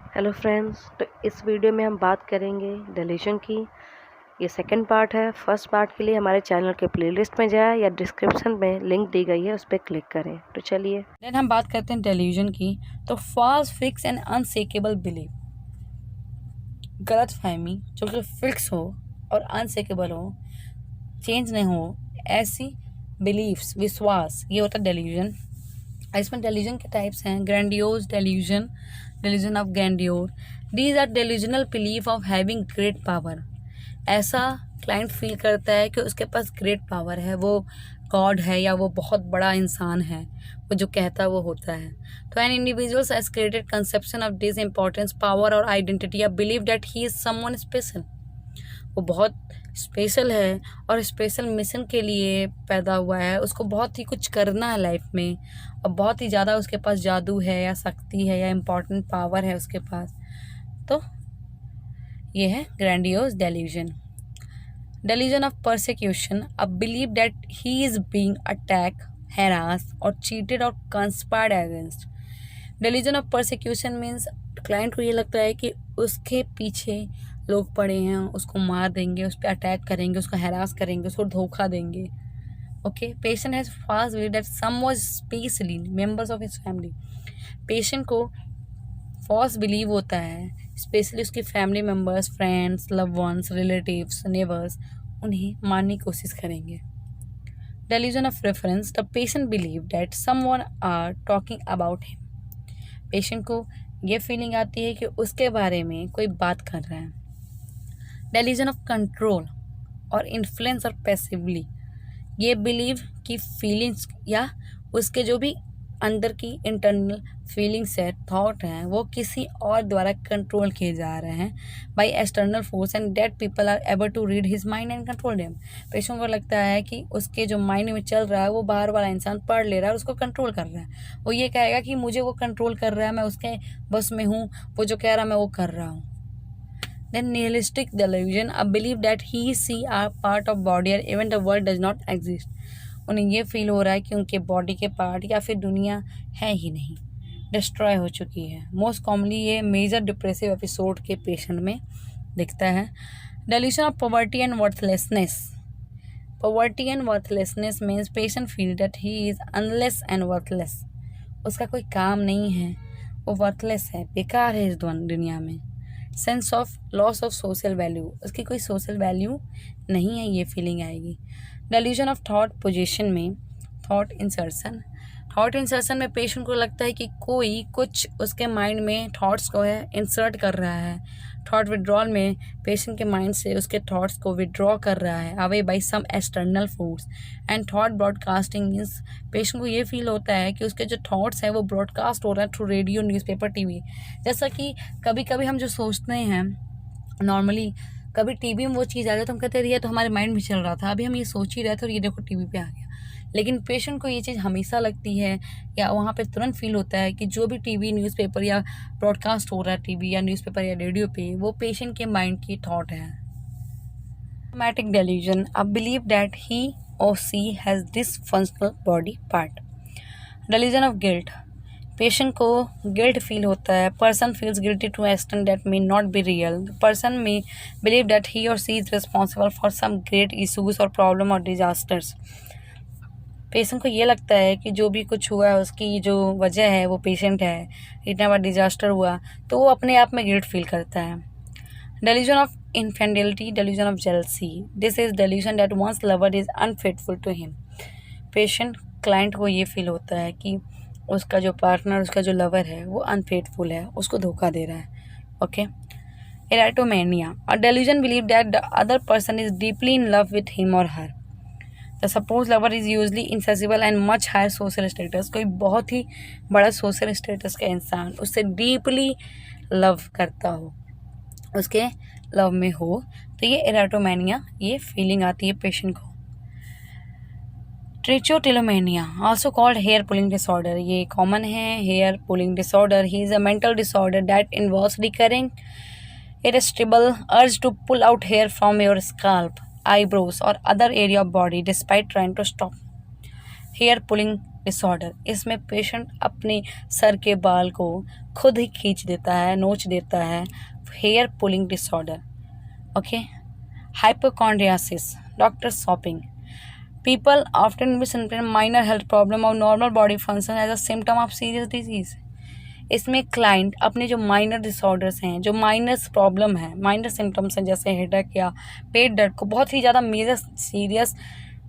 Hello friends, तो इस video में हम बात करेंगे डेल्यूजन की। ये सेकंड पार्ट है। फर्स्ट पार्ट के लिए हमारे चैनल के प्लेलिस्ट में जाए या डिस्क्रिप्शन में लिंक दी गई है, उस पर क्लिक करें। तो चलिए देन हम बात करते हैं डेल्यूजन की। तो फॉल्स, फिक्स एंड अनसेकेबल बिलीफ, गलत फहमी जो कि फिक्स हो और अनसेकेबल हो, चेंज नहीं हो, ऐसी बिलीफ्स, विश्वास, ये होता है डेल्यूजन। इसमें डेल्यूजन के टाइप्स हैं: grandiose delusion, delusion of grandeur. These are delusional belief of having great power. ऐसा क्लाइंट फील करता है कि उसके पास ग्रेट पावर है, वो गॉड है या वो बहुत बड़ा इंसान है, वो जो कहता है वो होता है। तो an individuals has created conception of this importance, power और आइडेंटिटी, या believe that he is someone special. वो बहुत स्पेशल है और स्पेशल मिशन के लिए पैदा हुआ है, उसको बहुत ही कुछ करना है लाइफ में, और बहुत ही ज़्यादा उसके पास जादू है या शक्ति है या इम्पोर्टेंट पावर है उसके पास। तो ये है grandiose delusion. Delusion of persecution, a belief that he is being attacked, harassed or cheated or conspired against. Delusion of persecution means client को ये लगता है कि उसके पीछे लोग पड़े हैं, उसको मार देंगे, उस पर अटैक करेंगे, उसको हैरास करेंगे, उसको धोखा देंगे। Okay, patient has fast believe that some was specially members of his family. Patient को फॉल्स बिलीव होता है, स्पेशली उसकी family members, friends, love ones, relatives, neighbours उन्हें मारने की कोशिश करेंगे। Delusion of reference, the patient believe that someone are talking about him. Patient को ये फीलिंग आती है कि उसके बारे में कोई बात कर रहा है। डेल्यूजन ऑफ कंट्रोल और इन्फ्लुएंस और पैसिवली, ये बिलीव की फीलिंग्स या उसके जो भी अंदर की इंटरनल फीलिंग्स है, थॉट हैं, वो किसी और द्वारा कंट्रोल किए जा रहे हैं by external force, and that people are able to read his mind and control them. Patient को लगता है कि उसके जो माइंड में चल रहा है वो बाहर वाला इंसान पढ़ ले रहा है और उसको कंट्रोल कर रहा है। वो ये कहेगा कि मुझे वो कंट्रोल कर रहा है, मैं उसके बस में हूँ, वो जो कह रहा है मैं वो कर रहा हूँ। Then nihilistic delusion, a belief that he, she are part of body or even the world does not exist. उन्हें ये फील हो रहा है कि उनके बॉडी के पार्ट या फिर दुनिया है ही नहीं, डिस्ट्रॉय हो चुकी है। मोस्ट कॉमनली ये मेजर डिप्रेसिव एपिसोड के पेशेंट में दिखता है। Dilution of poverty and worthlessness, poverty and worthlessness means patient feel that he is unless and worthless. उसका कोई काम नहीं है, वो वर्थलेस है, बेकार है इस दुनिया में। Sense of loss of social value, उसकी कोई सोशल वैल्यू नहीं है, ये फीलिंग आएगी। डेल्यूजन ऑफ थॉट पोजीशन में थॉट इंसर्शन, थॉट इंसर्शन में पेशेंट को लगता है कि कोई कुछ उसके माइंड में थॉट्स को है इंसर्ट कर रहा है। थॉट विड्रॉल में पेशेंट के माइंड से उसके थॉट्स को विड्रॉ कर रहा है away by some external force. And thought broadcasting means patient को ये फील होता है कि उसके जो थॉट्स हैं वो ब्रॉडकास्ट हो रहा है थ्रू रेडियो, न्यूज़पेपर, टीवी। जैसा कि कभी कभी हम जो सोचते हैं नॉर्मली, कभी टीवी में वो चीज़ आ जाए तो हम कहते हैं ये तो हमारे माइंड में चल रहा था, अभी हम ये सोच ही रहे थे और ये देखो टीवी पे आ गया। लेकिन पेशेंट को ये चीज़ हमेशा लगती है या वहाँ पे तुरंत फील होता है कि जो भी टीवी, न्यूज़पेपर या ब्रॉडकास्ट हो रहा है टीवी या न्यूज़पेपर या रेडियो पे, वो पेशेंट के माइंड की थॉट है। Somatic delusion, a believe that he और she has this functional body part. Delusion of guilt, patient को गिल्ट फील होता है। Person feels guilty to extent that may not be real. Person may believe that he और she is responsible for some great issues और problem और disasters. Patient को ये लगता है कि जो भी कुछ हुआ है उसकी जो वजह है वो पेशेंट है, इतना बड़ा डिजास्टर हुआ तो वो अपने आप में गिल्ट फील करता है। Delusion of infidelity, delusion of jealousy, this is delusion that one's lover is unfaithful to him. Patient client को ये फील होता है कि उसका जो पार्टनर, उसका जो लवर है वो अनफेथफुल है, उसको धोखा दे रहा है। Okay, erotomania, a delusion believe that the other person is deeply in love with him और her. The suppose lover is usually inaccessible and much higher social status, कोई बहुत ही बड़ा सोशल स्टेटस का इंसान उससे डीपली लव करता हो, उसके लव में हो, तो ये एराटोमेनिया, ये फीलिंग आती है पेशेंट को। Trichotillomania, also called hair pulling disorder, ये कॉमन है। हेयर पुलिंग डिसऑर्डर ही is a mental disorder that involves recurring irresistible urge to pull out hair from your scalp, eyebrows or other area of body despite trying to stop. Hair pulling disorder, इसमें patient अपने sir के बाल को खुद ही खींच देता है, नोच देता है, hair pulling disorder. Okay. Hypochondriasis, doctor shopping, people often misinterpret minor health problem or normal body function as a symptom of serious disease। इसमें क्लाइंट अपने जो माइनर डिसऑर्डर्स हैं, जो माइनर प्रॉब्लम है, माइनर सिम्टम्स हैं जैसे हेडेक या पेट दर्द को बहुत ही ज़्यादा मेजर सीरियस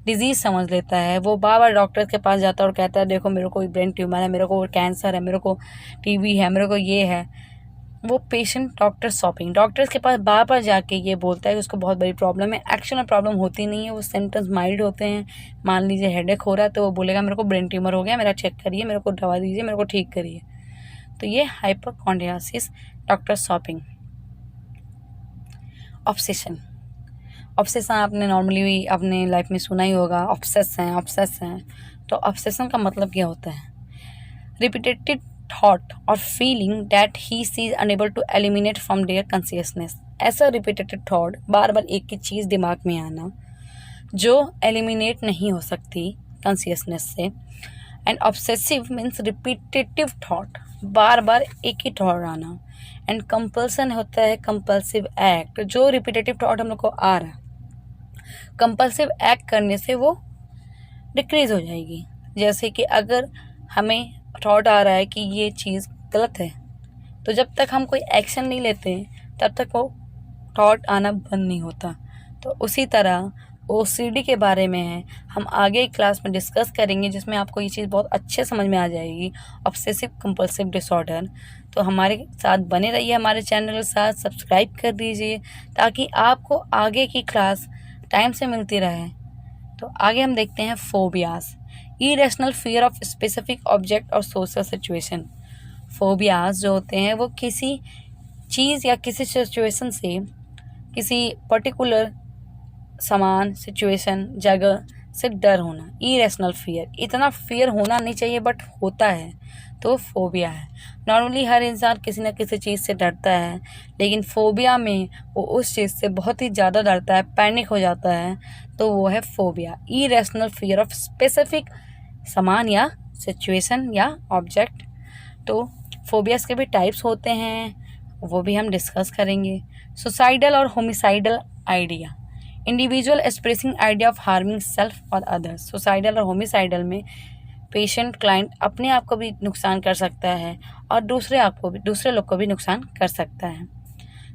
डिजीज़ समझ लेता है। वो बार बार डॉक्टर के पास जाता है और कहता है देखो मेरे को ब्रेन ट्यूमर है, मेरे को कैंसर है, मेरे को टीबी है, मेरे को ये है। वो पेशेंट डॉक्टर शॉपिंग, डॉक्टर्स के पास बार बार जाके ये बोलता है कि उसको बहुत बड़ी प्रॉब्लम है। एक्चुअल में प्रॉब्लम होती नहीं है, वो सिम्टम्स माइल्ड होते हैं। मान लीजिए हेडेक हो रहा है तो वो बोलेगा मेरे को ब्रेन ट्यूमर हो गया, मेरा चेक करिए, मेरे को दवा दीजिए, मेरे को ठीक करिए। तो ये hypochondriasis, doctor shopping. Obsession, obsession आपने नॉर्मली अपने लाइफ में सुना ही होगा, ऑब्सेस हैं। तो ऑब्सेशन का मतलब क्या होता है? रिपीटेटेड थॉट और feeling that he is unable to eliminate from their consciousness. ऐसा रिपीटेटेड थॉट, बार बार एक ही चीज़ दिमाग में आना जो एलिमिनेट नहीं हो सकती कॉन्शियसनेस से। And obsessive means repetitive thought, बार बार एक ही थॉट आना। एंड कंपल्सन होता है कंपल्सिव एक्ट, जो रिपीटेटिव थॉट हम लोग को आ रहा है, कंपल्सिव एक्ट करने से वो डिक्रीज हो जाएगी। जैसे कि अगर हमें थॉट आ रहा है कि ये चीज़ गलत है, तो जब तक हम कोई एक्शन नहीं लेते तब तक वो थॉट आना बंद नहीं होता। तो उसी तरह OCD के बारे में है, हम आगे क्लास में डिस्कस करेंगे, जिसमें आपको ये चीज़ बहुत अच्छे समझ में आ जाएगी, ऑब्सेसिव कंपल्सिव डिसऑर्डर। तो हमारे साथ बने रहिए, हमारे चैनल के साथ सब्सक्राइब कर दीजिए ताकि आपको आगे की क्लास टाइम से मिलती रहे। तो आगे हम देखते हैं phobias, irrational fear of specific object और सोशल सिचुएशन। फोबियाज जो होते हैं वो किसी चीज़ या किसी सिचुएशन से, किसी पर्टिकुलर सामान, सिचुएशन, जगह से डर होना, इरेशनल फियर। इतना फियर होना नहीं चाहिए बट होता है, तो फोबिया है। नॉर्मली हर इंसान किसी न किसी चीज़ से डरता है, लेकिन फोबिया में वो उस चीज़ से बहुत ही ज़्यादा डरता है, पैनिक हो जाता है, तो वो है phobia, irrational fear of specific सामान या सिचुएशन या ऑब्जेक्ट। तो फोबियाज के भी टाइप्स होते हैं, वो भी हम डिस्कस करेंगे। सुसाइडल और homicidal idea, individual expressing idea of harming self और अदर्स। सुसाइडल और होमिसाइडल में पेशेंट, क्लाइंट अपने आप को भी नुकसान कर सकता है और दूसरे लोग को भी नुकसान कर सकता है।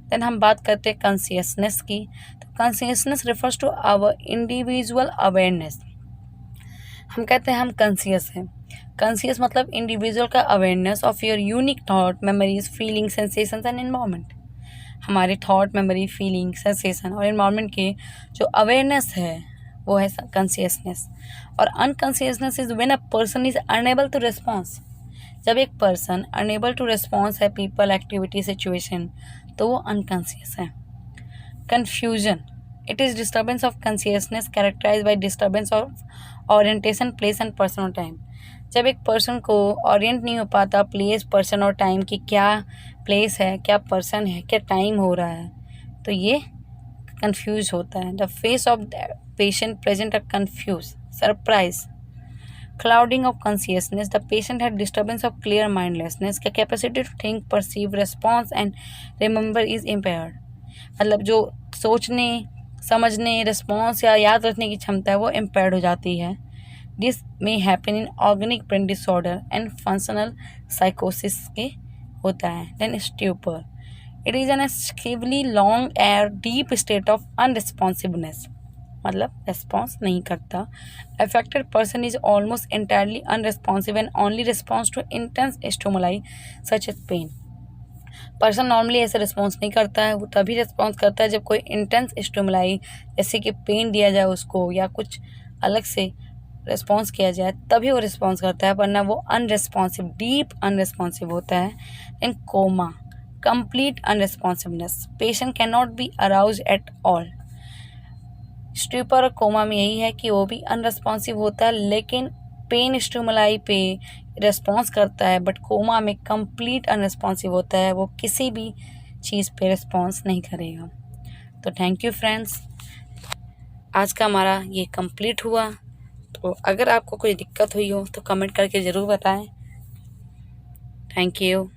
देन हम बात करते हैं कॉन्शियसनेस की। तो consciousness refers to our individual awareness. हम कहते हैं हम कॉन्शियस हैं। कॉन्शियस मतलब इंडिविजुअल का awareness of your unique thought, memories, feeling, sensations and environment. हमारे थॉट, मेमोरी, फीलिंग, सेंसेशन और एनवायरनमेंट के जो अवेयरनेस है वो है कॉन्शियसनेस। और unconsciousness is when a person is unable to response. जब एक पर्सन अनएबल टू रिस्पॉन्स है पीपल, एक्टिविटी, सिचुएशन, तो वो अनकॉन्शियस है। Confusion, it is disturbance of consciousness characterize by disturbance of orientation, place and person और time. जब एक person को ओरिएंट नहीं हो पाता प्लेस, पर्सन और टाइम की, क्या प्लेस है, क्या पर्सन है, क्या टाइम हो रहा है, तो ये कंफ्यूज होता है। The face of the patient present a confuse, surprise, clouding of consciousness, the patient had disturbance of clear mindlessness, का capacity to think, perceive, response and remember is impaired. मतलब जो सोचने, समझने, रिस्पॉन्स या याद रखने की क्षमता है वो इम्पेयर्ड हो जाती है। This may happen in organic brain disorder and functional साइकोसिस के होता है। Then stupor, it is an extremely long air deep state of unresponsiveness, मतलब रिस्पॉन्स नहीं करता। Affected person is almost entirely unresponsive and only response to intense stimuli such as pain. Person normally ऐसे response नहीं करता है, वो तभी response करता है जब कोई इंटेंस स्टिमुलाई जैसे कि पेन दिया जाए उसको या कुछ अलग से रिस्पॉन्स किया जाए, तभी वो रिस्पॉन्स करता है, वरना वो अनरिस्पॉन्सिव, डीप अनरिस्पॉन्सिव होता है। In coma, complete unresponsiveness, patient can not be arouse at all. Stupor और कोमा में यही है कि वो भी अनरिस्पॉन्सिव होता है लेकिन पेन स्टिमुलाई पे रिस्पॉन्स करता है, बट कोमा में कंप्लीट अनरिस्पॉन्सिव होता है, वो किसी भी चीज़ पे रिस्पॉन्स नहीं करेगा। तो थैंक यू फ्रेंड्स, आज का हमारा ये कंप्लीट हुआ। तो अगर आपको कोई दिक्कत हुई हो तो कमेंट करके ज़रूर बताएं। Thank you.